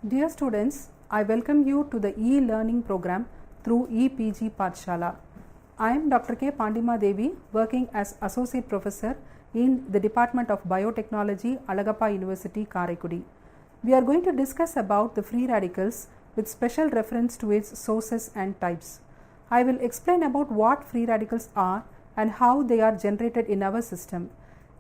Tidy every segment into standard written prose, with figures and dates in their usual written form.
Dear students, I welcome you to the e-learning program through ePG Pathshala. I am Dr. K. Pandima Devi, working as Associate Professor in the Department of Biotechnology, Alagappa University, Karaikudi. We are going to discuss about the free radicals with special reference to its sources and types. I will explain about what free radicals are and how they are generated in our system.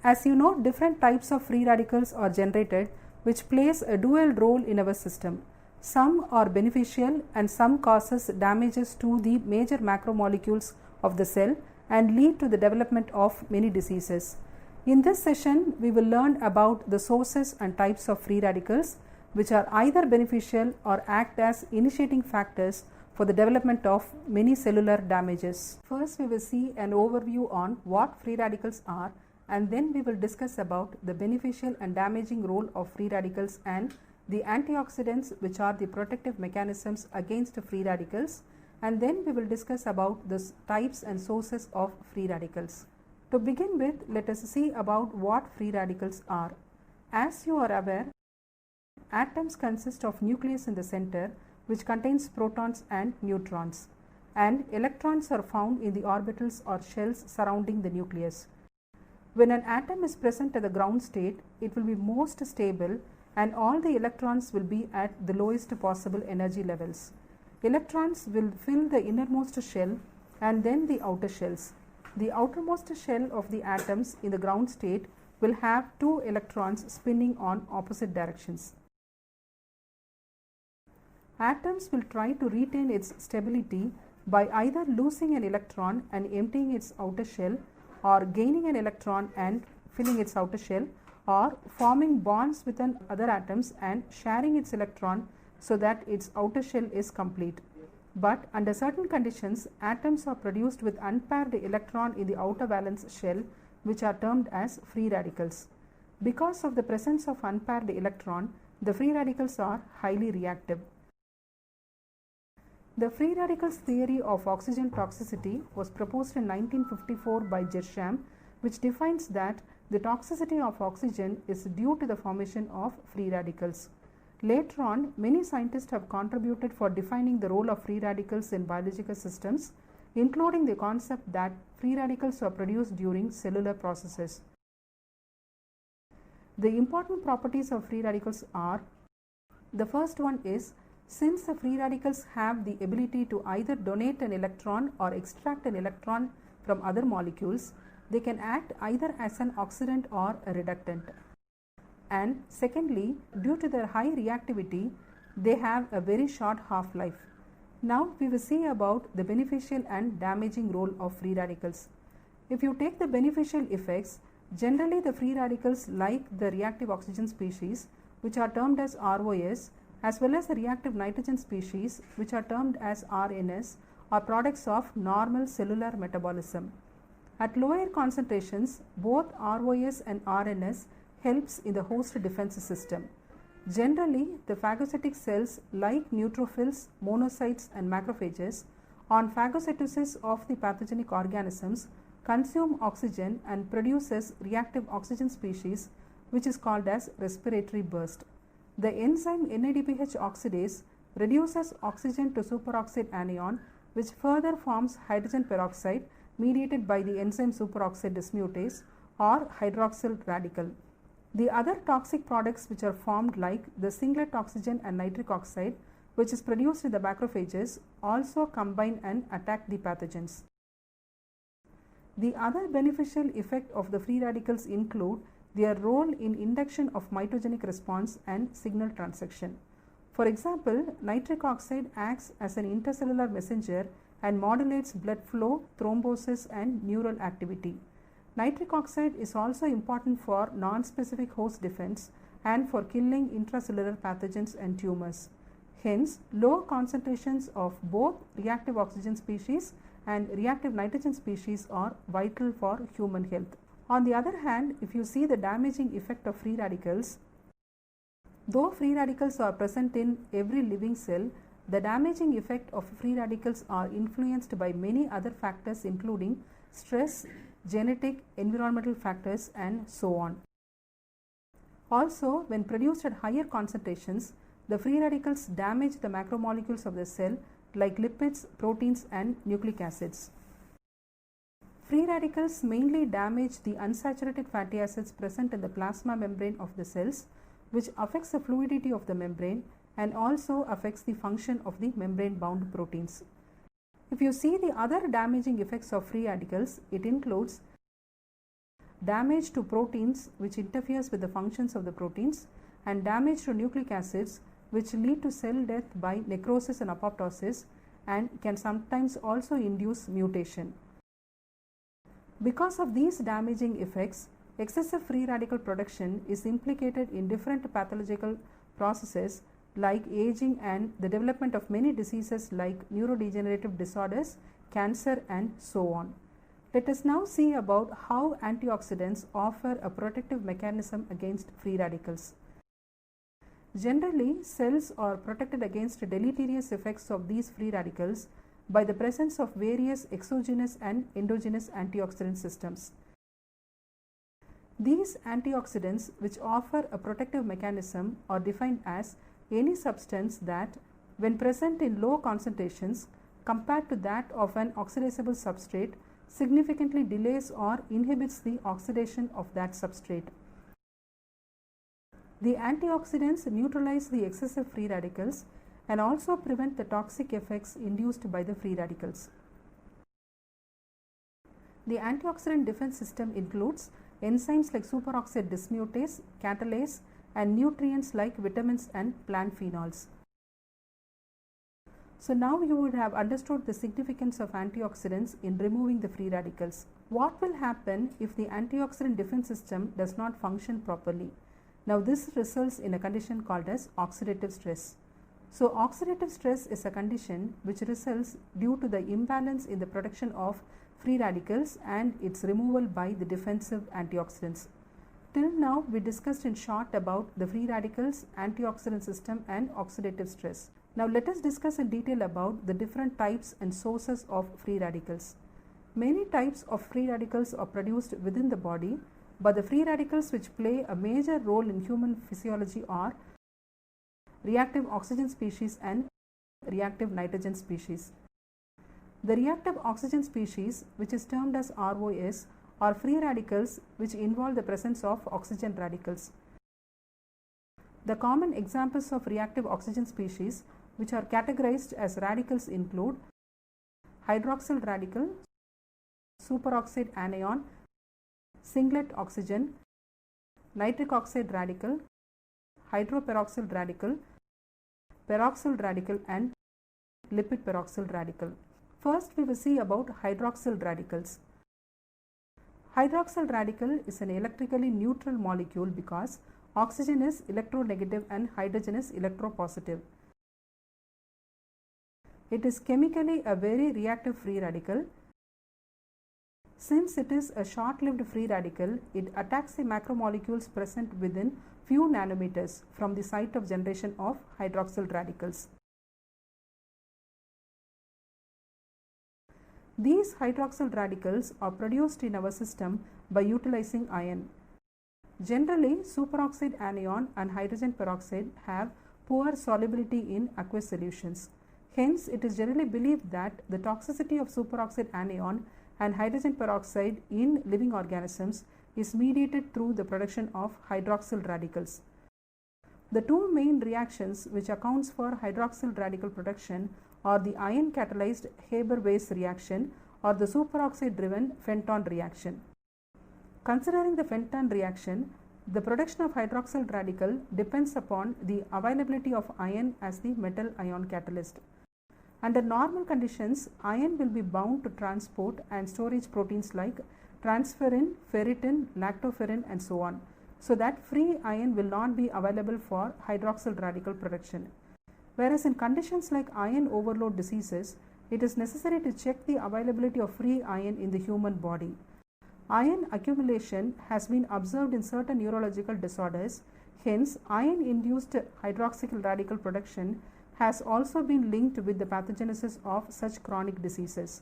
As you know, different types of free radicals are generated, which plays a dual role in our system. Some are beneficial and some causes damages to the major macromolecules of the cell and lead to the development of many diseases. In this session, we will learn about the sources and types of free radicals, which are either beneficial or act as initiating factors for the development of many cellular damages. First, we will see an overview on what free radicals are, and then we will discuss about the beneficial and damaging role of free radicals and the antioxidants, which are the protective mechanisms against free radicals, and then we will discuss about the types and sources of free radicals. To begin with, let us see about what free radicals are. As you are aware, atoms consist of nucleus in the center, which contains protons and neutrons, and electrons are found in the orbitals or shells surrounding the nucleus. When an atom is present at the ground state, it will be most stable and all the electrons will be at the lowest possible energy levels. Electrons will fill the innermost shell and then the outer shells. The outermost shell of the atoms in the ground state will have two electrons spinning on opposite directions. Atoms will try to retain its stability by either losing an electron and emptying its outer shell, or gaining an electron and filling its outer shell, or forming bonds with other atoms and sharing its electron so that its outer shell is complete. But under certain conditions, atoms are produced with unpaired electron in the outer valence shell, which are termed as free radicals. Because of the presence of unpaired electron, the free radicals are highly reactive. The free radicals theory of oxygen toxicity was proposed in 1954 by Gersham, which defines that the toxicity of oxygen is due to the formation of free radicals. Later on, many scientists have contributed for defining the role of free radicals in biological systems, including the concept that free radicals are produced during cellular processes. The important properties of free radicals are: the first one is, since the free radicals have the ability to either donate an electron or extract an electron from other molecules, they can act either as an oxidant or a reductant. And secondly, due to their high reactivity, they have a very short half-life. Now we will see about the beneficial and damaging role of free radicals. If you take the beneficial effects, generally the free radicals, like the reactive oxygen species, which are termed as ROS, as well as the reactive nitrogen species, which are termed as RNS, are products of normal cellular metabolism. At lower concentrations, both ROS and RNS helps in the host defense system. Generally, the phagocytic cells like neutrophils, monocytes and macrophages, on phagocytosis of the pathogenic organisms, consume oxygen and produces reactive oxygen species, which is called as respiratory burst. The enzyme NADPH oxidase reduces oxygen to superoxide anion, which further forms hydrogen peroxide mediated by the enzyme superoxide dismutase or hydroxyl radical. The other toxic products which are formed, like the Singlet Oxygen and Nitric oxide, which is produced in the macrophages, also combine and attack the pathogens. The other beneficial effect of the free radicals include their role in induction of mitogenic response and signal transduction. For example, nitric oxide acts as an intercellular messenger and modulates blood flow, thrombosis and neural activity. Nitric oxide is also important for non-specific host defense and for killing intracellular pathogens and tumors. Hence, low concentrations of both reactive oxygen species and reactive nitrogen species are vital for human health. On the other hand, if you see the damaging effect of free radicals, though free radicals are present in every living cell, the damaging effect of free radicals are influenced by many other factors, including stress, genetic, environmental factors and so on. Also, when produced at higher concentrations, the free radicals damage the macromolecules of the cell like lipids, proteins and nucleic acids. Free radicals mainly damage the unsaturated fatty acids present in the plasma membrane of the cells, which affects the fluidity of the membrane and also affects the function of the membrane bound proteins. If you see the other damaging effects of free radicals, it includes damage to proteins which interferes with the functions of the proteins, and damage to nucleic acids which lead to cell death by necrosis and apoptosis and can sometimes also induce mutation. Because of these damaging effects, excessive free radical production is implicated in different pathological processes like aging and the development of many diseases like neurodegenerative disorders, cancer and so on. Let us now see about how antioxidants offer a protective mechanism against free radicals. Generally, cells are protected against deleterious effects of these free radicals by the presence of various exogenous and endogenous antioxidant systems. These antioxidants, which offer a protective mechanism, are defined as any substance that, when present in low concentrations compared to that of an oxidizable substrate, significantly delays or inhibits the oxidation of that substrate. The antioxidants neutralize the excessive free radicals and also prevent the toxic effects induced by the free radicals. The antioxidant defense system includes enzymes like superoxide dismutase, catalase, and nutrients like vitamins and plant phenols. So now you would have understood the significance of antioxidants in removing the free radicals. What will happen if the antioxidant defense system does not function properly? Now this results in a condition called as oxidative stress. So oxidative stress is a condition which results due to the imbalance in the production of free radicals and its removal by the defensive antioxidants. Till now we discussed in short about the free radicals, antioxidant system and oxidative stress. Now let us discuss in detail about the different types and sources of free radicals. Many types of free radicals are produced within the body, but the free radicals which play a major role in human physiology are reactive oxygen species and reactive nitrogen species. The reactive oxygen species, which is termed as ROS, are free radicals which involve the presence of oxygen radicals. The common examples of reactive oxygen species which are categorized as radicals include Hydroxyl Radical, Superoxide Anion, Singlet Oxygen, Nitric Oxide Radical, Hydroperoxyl Radical, Peroxyl Radical and Lipid Peroxyl Radical. First we will see about hydroxyl radicals. Hydroxyl radical is an electrically neutral molecule because oxygen is electronegative and hydrogen is electropositive. It is chemically a very reactive free radical. Since it is a short-lived free radical, it attacks the macromolecules present within few nanometers from the site of generation of hydroxyl radicals. These hydroxyl radicals are produced in our system by utilizing iron. Generally, superoxide anion and hydrogen peroxide have poor solubility in aqueous solutions. Hence, it is generally believed that the toxicity of superoxide anion and hydrogen peroxide in living organisms is mediated through the production of hydroxyl radicals. The two main reactions which accounts for hydroxyl radical production are the ion catalyzed Haber-Weiss reaction or the superoxide driven Fenton reaction. Considering the Fenton reaction, the production of hydroxyl radical depends upon the availability of iron as the metal ion catalyst. Under normal conditions, iron will be bound to transport and storage proteins like transferrin, ferritin, lactoferrin and so on, so that free iron will not be available for hydroxyl radical production. Whereas in conditions like iron overload diseases, it is necessary to check the availability of free iron in the human body. Iron accumulation has been observed in certain neurological disorders. Hence, iron-induced hydroxyl radical production has also been linked with the pathogenesis of such chronic diseases.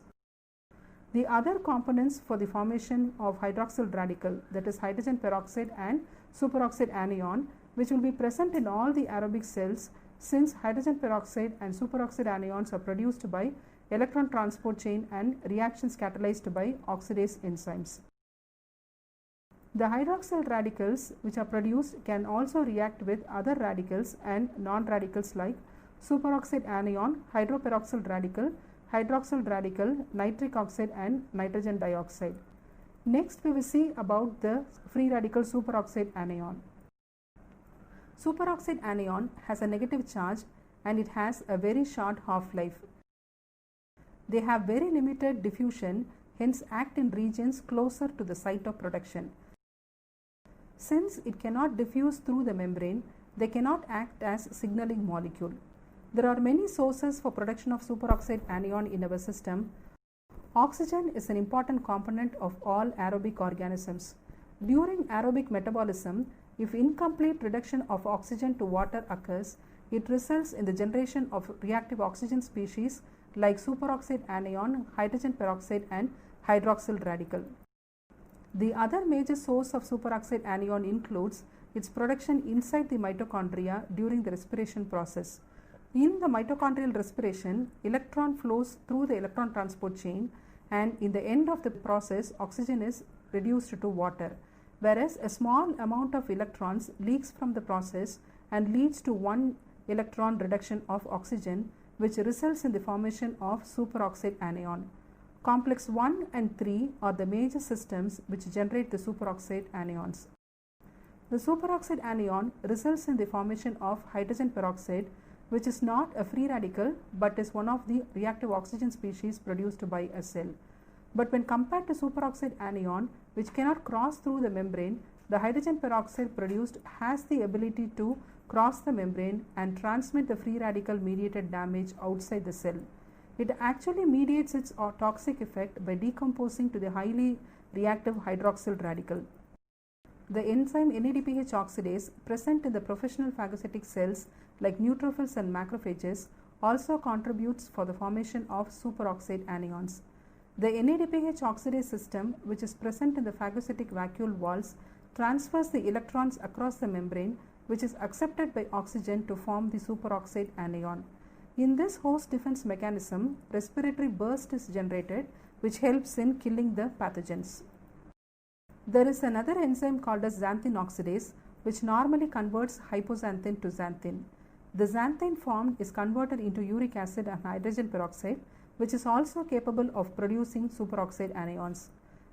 The other components for the formation of hydroxyl radical, that is hydrogen peroxide and superoxide anion, which will be present in all the aerobic cells, since hydrogen peroxide and superoxide anions are produced by electron transport chain and reactions catalyzed by oxidase enzymes. The hydroxyl radicals which are produced can also react with other radicals and non-radicals like superoxide anion, hydroperoxyl radical, hydroxyl radical, nitric oxide and nitrogen dioxide. Next we will see about the free radical superoxide anion. Superoxide anion has a negative charge and it has a very short half-life. They have very limited diffusion, hence act in regions closer to the site of production. Since it cannot diffuse through the membrane, they cannot act as signaling molecule. There are many sources for production of superoxide anion in our system. Oxygen is an important component of all aerobic organisms. During aerobic metabolism, if incomplete reduction of oxygen to water occurs, it results in the generation of reactive oxygen species like superoxide anion, hydrogen peroxide and hydroxyl radical. The other major source of superoxide anion includes its production inside the mitochondria during the respiration process. In the mitochondrial respiration, electron flows through the electron transport chain, and in the end of the process, oxygen is reduced to water, whereas a small amount of electrons leaks from the process and leads to 1 electron reduction of oxygen, which results in the formation of superoxide anion. Complex 1 and 3 are the major systems which generate the superoxide anions. The superoxide anion results in the formation of hydrogen peroxide, which is not a free radical but is one of the reactive oxygen species produced by a cell. But when compared to superoxide anion, which cannot cross through the membrane, the hydrogen peroxide produced has the ability to cross the membrane and transmit the free radical mediated damage outside the cell. It actually mediates its toxic effect by decomposing to the highly reactive hydroxyl radical. The enzyme NADPH oxidase present in the professional phagocytic cells like neutrophils and macrophages also contributes for the formation of superoxide anions. The NADPH oxidase system, which is present in the phagocytic vacuole walls, transfers the electrons across the membrane, which is accepted by oxygen to form the superoxide anion. In this host defense mechanism, respiratory burst is generated, which helps in killing the pathogens. There is another enzyme called as xanthine oxidase, which normally converts hypoxanthine to xanthine. The xanthine formed is converted into uric acid and hydrogen peroxide, which is also capable of producing superoxide anions.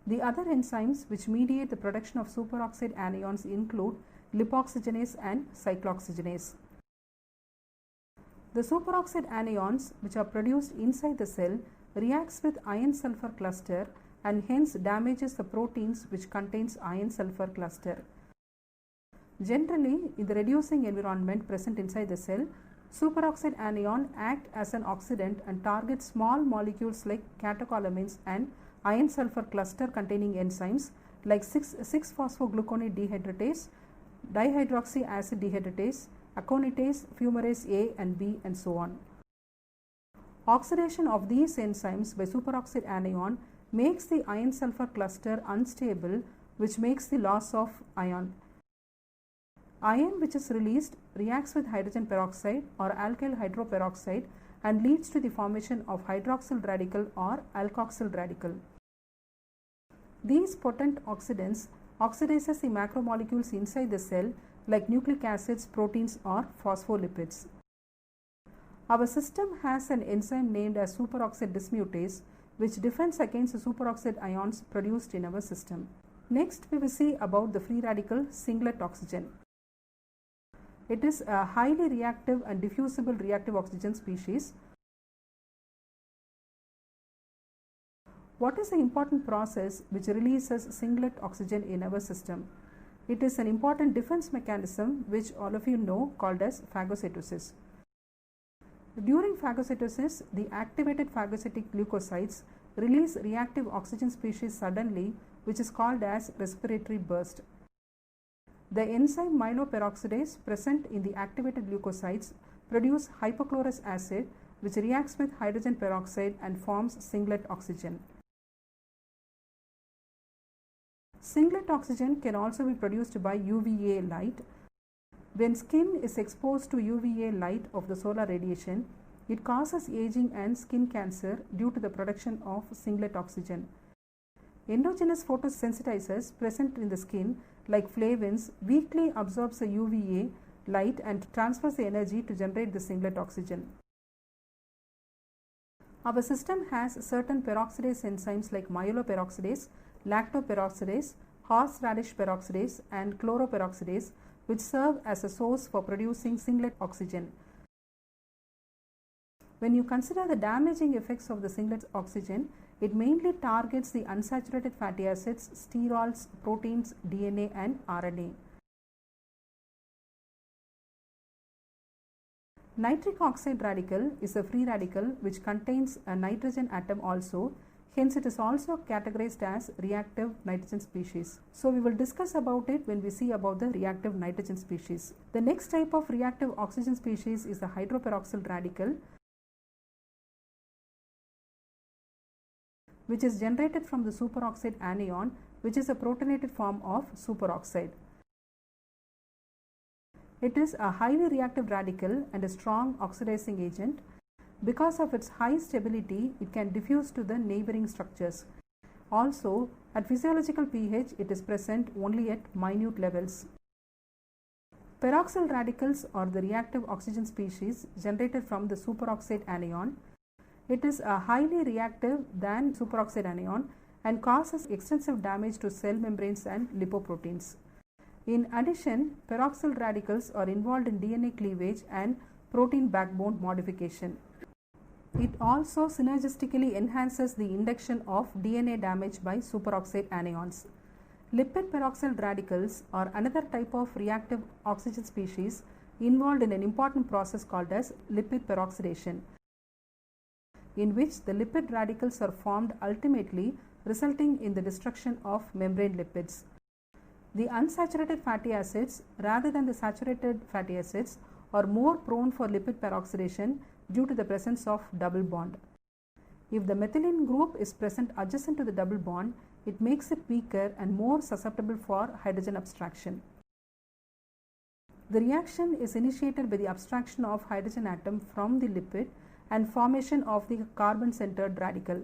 The other enzymes which mediate the production of superoxide anions include lipoxygenase and cyclooxygenase. The superoxide anions which are produced inside the cell reacts with iron-sulfur cluster and hence damages the proteins which contains iron-sulfur cluster. Generally, in the reducing environment present inside the cell, superoxide anion act as an oxidant and target small molecules like catecholamines and iron-sulfur cluster containing enzymes like 6-phosphogluconate dehydratase, dihydroxy acid dehydratase, aconitase, fumarase A and B and so on. Oxidation of these enzymes by superoxide anion makes the iron-sulfur cluster unstable, which makes the loss of ion. Iron which is released reacts with hydrogen peroxide or alkyl hydroperoxide and leads to the formation of hydroxyl radical or alkoxyl radical. These potent oxidants oxidizes the macromolecules inside the cell like nucleic acids, proteins or phospholipids. Our system has an enzyme named as superoxide dismutase which defends against the superoxide ions produced in our system. Next we will see about the free radical singlet oxygen. It is a highly reactive and diffusible reactive oxygen species. What is the important process which releases singlet oxygen in our system? It is an important defense mechanism which all of you know called as phagocytosis. During phagocytosis, the activated phagocytic leukocytes release reactive oxygen species suddenly, which is called as respiratory burst. The enzyme myeloperoxidase present in the activated leukocytes produce hypochlorous acid which reacts with hydrogen peroxide and forms singlet oxygen. Singlet oxygen can also be produced by UVA light. When skin is exposed to UVA light of the solar radiation, it causes aging and skin cancer due to the production of singlet oxygen. Endogenous photosensitizers present in the skin, like flavins, weakly absorbs the UVA light and transfers the energy to generate the singlet oxygen. Our system has certain peroxidase enzymes like myeloperoxidase, lactoperoxidase, horseradish peroxidase, and chloroperoxidase, which serve as a source for producing singlet oxygen. When you consider the damaging effects of the singlet oxygen, it mainly targets the unsaturated fatty acids, sterols, proteins, DNA, and RNA. Nitric oxide radical is a free radical which contains a nitrogen atom also. Hence, it is also categorized as reactive nitrogen species. So, we will discuss about it when we see about the reactive nitrogen species. The next type of reactive oxygen species is the hydroperoxyl radical, which is generated from the superoxide anion, which is a protonated form of superoxide. It is a highly reactive radical and a strong oxidizing agent. Because of its high stability, it can diffuse to the neighboring structures. Also, at physiological pH, it is present only at minute levels. Peroxyl radicals are the reactive oxygen species generated from the superoxide anion. It is a highly reactive than superoxide anion and causes extensive damage to cell membranes and lipoproteins. In addition, peroxyl radicals are involved in DNA cleavage and protein backbone modification. It also synergistically enhances the induction of DNA damage by superoxide anions. Lipid peroxyl radicals are another type of reactive oxygen species involved in an important process called as lipid peroxidation, in which the lipid radicals are formed, ultimately resulting in the destruction of membrane lipids. The unsaturated fatty acids rather than the saturated fatty acids are more prone for lipid peroxidation due to the presence of double bond. If the methylene group is present adjacent to the double bond, it makes it weaker and more susceptible for hydrogen abstraction. The reaction is initiated by the abstraction of hydrogen atom from the lipid and formation of the carbon-centered radical.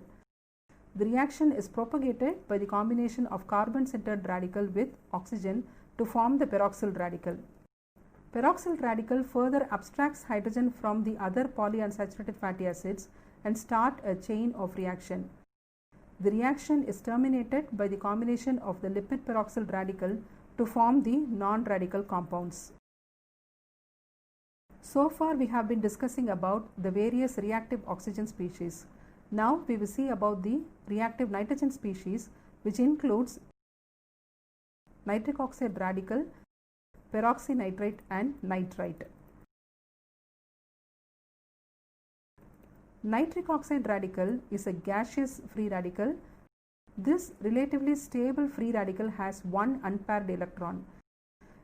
The reaction is propagated by the combination of carbon-centered radical with oxygen to form the peroxyl radical. Peroxyl radical further abstracts hydrogen from the other polyunsaturated fatty acids and start a chain of reaction. The reaction is terminated by the combination of the lipid peroxyl radical to form the non-radical compounds. So far we have been discussing about the various reactive oxygen species. Now we will see about the reactive nitrogen species, which includes nitric oxide radical, peroxynitrite, and nitrite. Nitric oxide radical is a gaseous free radical. This relatively stable free radical has one unpaired electron.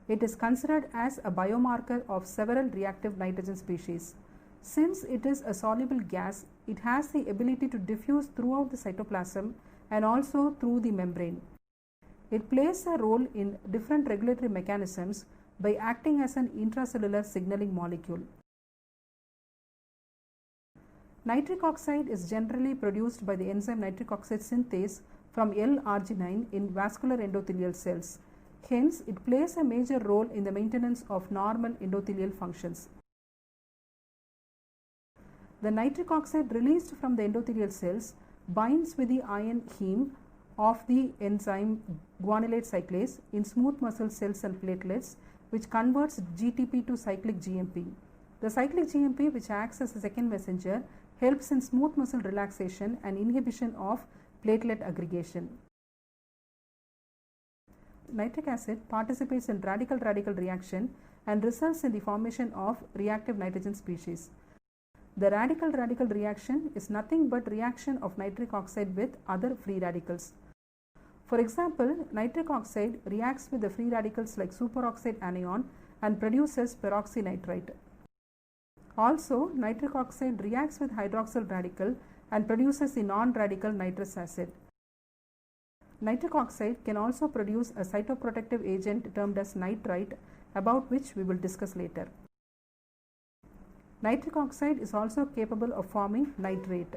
It is considered as a biomarker of several reactive nitrogen species. Since it is a soluble gas, it has the ability to diffuse throughout the cytoplasm and also through the membrane. It plays a role in different regulatory mechanisms by acting as an intracellular signaling molecule. Nitric oxide is generally produced by the enzyme nitric oxide synthase from L-arginine in vascular endothelial cells. Hence, it plays a major role in the maintenance of normal endothelial functions. The nitric oxide released from the endothelial cells binds with the ion heme of the enzyme guanylate cyclase in smooth muscle cells and platelets, which converts GTP to cyclic GMP. The cyclic GMP, which acts as a second messenger, helps in smooth muscle relaxation and inhibition of platelet aggregation. Nitric acid participates in radical-radical reaction and results in the formation of reactive nitrogen species. The radical-radical reaction is nothing but reaction of nitric oxide with other free radicals. For example, nitric oxide reacts with the free radicals like superoxide anion and produces peroxynitrite. Also, nitric oxide reacts with hydroxyl radical and produces the non-radical nitrous acid. Nitric oxide can also produce a cytoprotective agent termed as nitrite about which we will discuss later. Nitric oxide is also capable of forming nitrate.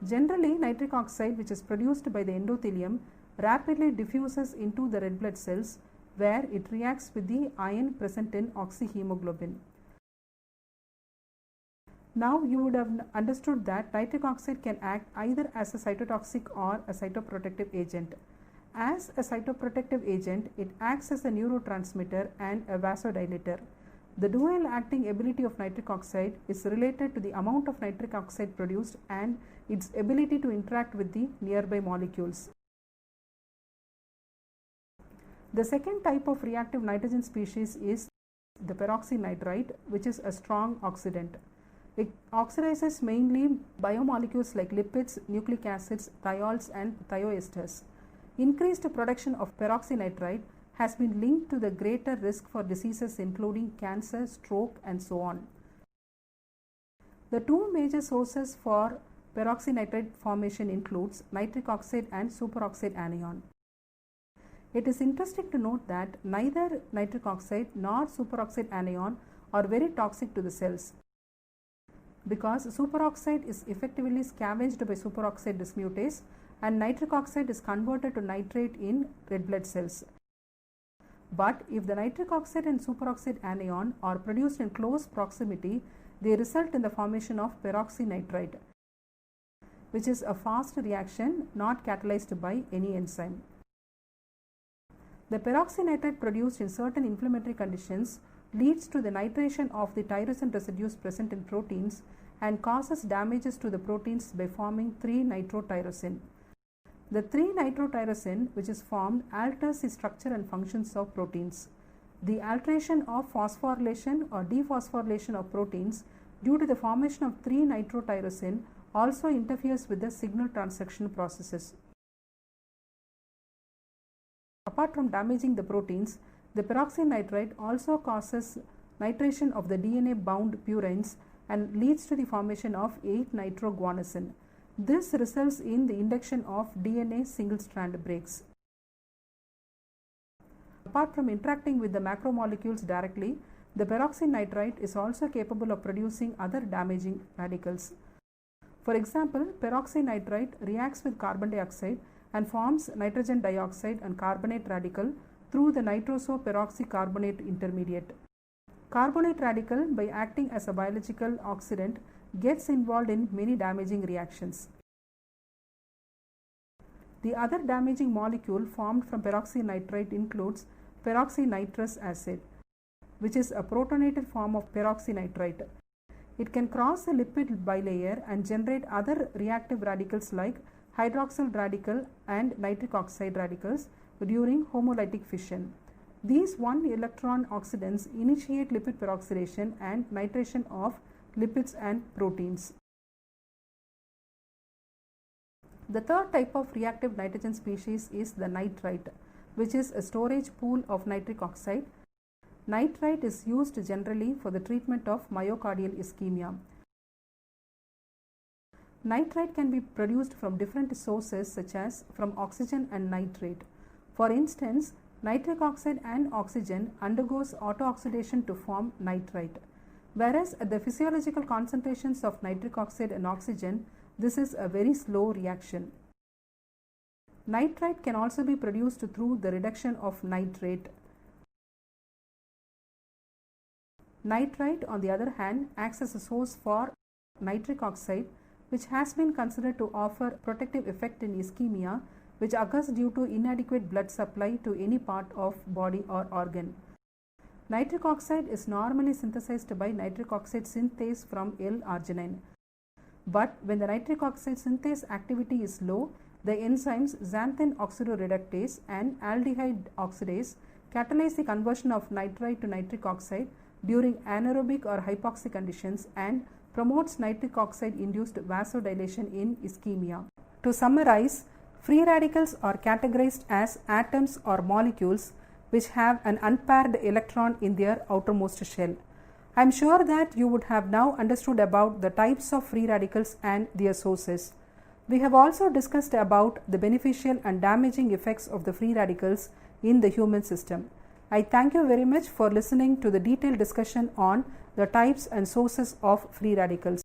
Generally, nitric oxide, which is produced by the endothelium, rapidly diffuses into the red blood cells where it reacts with the ion present in oxyhemoglobin. Now you would have understood that nitric oxide can act either as a cytotoxic or a cytoprotective agent. As a cytoprotective agent, it acts as a neurotransmitter and a vasodilator. The dual acting ability of nitric oxide is related to the amount of nitric oxide produced and its ability to interact with the nearby molecules. The second type of reactive nitrogen species is the peroxynitrite, which is a strong oxidant. It oxidizes mainly biomolecules like lipids, nucleic acids, thiols and thioesters. Increased production of peroxynitrite has been linked to the greater risk for diseases including cancer, stroke and so on. The two major sources for peroxynitrite formation includes nitric oxide and superoxide anion. It is interesting to note that neither nitric oxide nor superoxide anion are very toxic to the cells, because superoxide is effectively scavenged by superoxide dismutase and nitric oxide is converted to nitrate in red blood cells. But if the nitric oxide and superoxide anion are produced in close proximity, they result in the formation of peroxynitrite, which is a fast reaction not catalyzed by any enzyme. The peroxynitrite produced in certain inflammatory conditions leads to the nitration of the tyrosine residues present in proteins and causes damages to the proteins by forming 3-nitrotyrosine. The 3-nitrotyrosine, which is formed, alters the structure and functions of proteins. The alteration of phosphorylation or dephosphorylation of proteins due to the formation of 3-nitrotyrosine also interferes with the signal transduction processes. Apart from damaging the proteins, the peroxynitrite also causes nitration of the DNA-bound purines and leads to the formation of 8-nitroguanosine. This results in the induction of DNA single-strand breaks. Apart from interacting with the macromolecules directly, the peroxynitrite is also capable of producing other damaging radicals. For example, peroxynitrite reacts with carbon dioxide and forms nitrogen dioxide and carbonate radical through the nitroso-peroxycarbonate intermediate. Carbonate radical, by acting as a biological oxidant, gets involved in many damaging reactions. The other damaging molecule formed from peroxynitrite includes peroxynitrous acid, which is a protonated form of peroxynitrite. It can cross the lipid bilayer and generate other reactive radicals like hydroxyl radical and nitric oxide radicals during homolytic fission. These 1-electron oxidants initiate lipid peroxidation and nitration of lipids and proteins. The third type of reactive nitrogen species is the nitrite, which is a storage pool of nitric oxide. Nitrite is used generally for the treatment of myocardial ischemia. Nitrite can be produced from different sources such as from oxygen and nitrate. For instance, nitric oxide and oxygen undergoes autooxidation to form nitrite, whereas at the physiological concentrations of nitric oxide and oxygen, this is a very slow reaction. Nitrite can also be produced through the reduction of nitrate. Nitrite, on the other hand, acts as a source for nitric oxide, which has been considered to offer protective effect in ischemia, which occurs due to inadequate blood supply to any part of body or organ. Nitric oxide is normally synthesized by nitric oxide synthase from L-arginine. But when the nitric oxide synthase activity is low, the enzymes xanthine oxidoreductase and aldehyde oxidase catalyze the conversion of nitrite to nitric oxide during anaerobic or hypoxic conditions and promotes nitric oxide induced vasodilation in ischemia. To summarize, free radicals are categorized as atoms or molecules which have an unpaired electron in their outermost shell. I am sure that you would have now understood about the types of free radicals and their sources. We have also discussed about the beneficial and damaging effects of the free radicals in the human system. I thank you very much for listening to the detailed discussion on the types and sources of free radicals.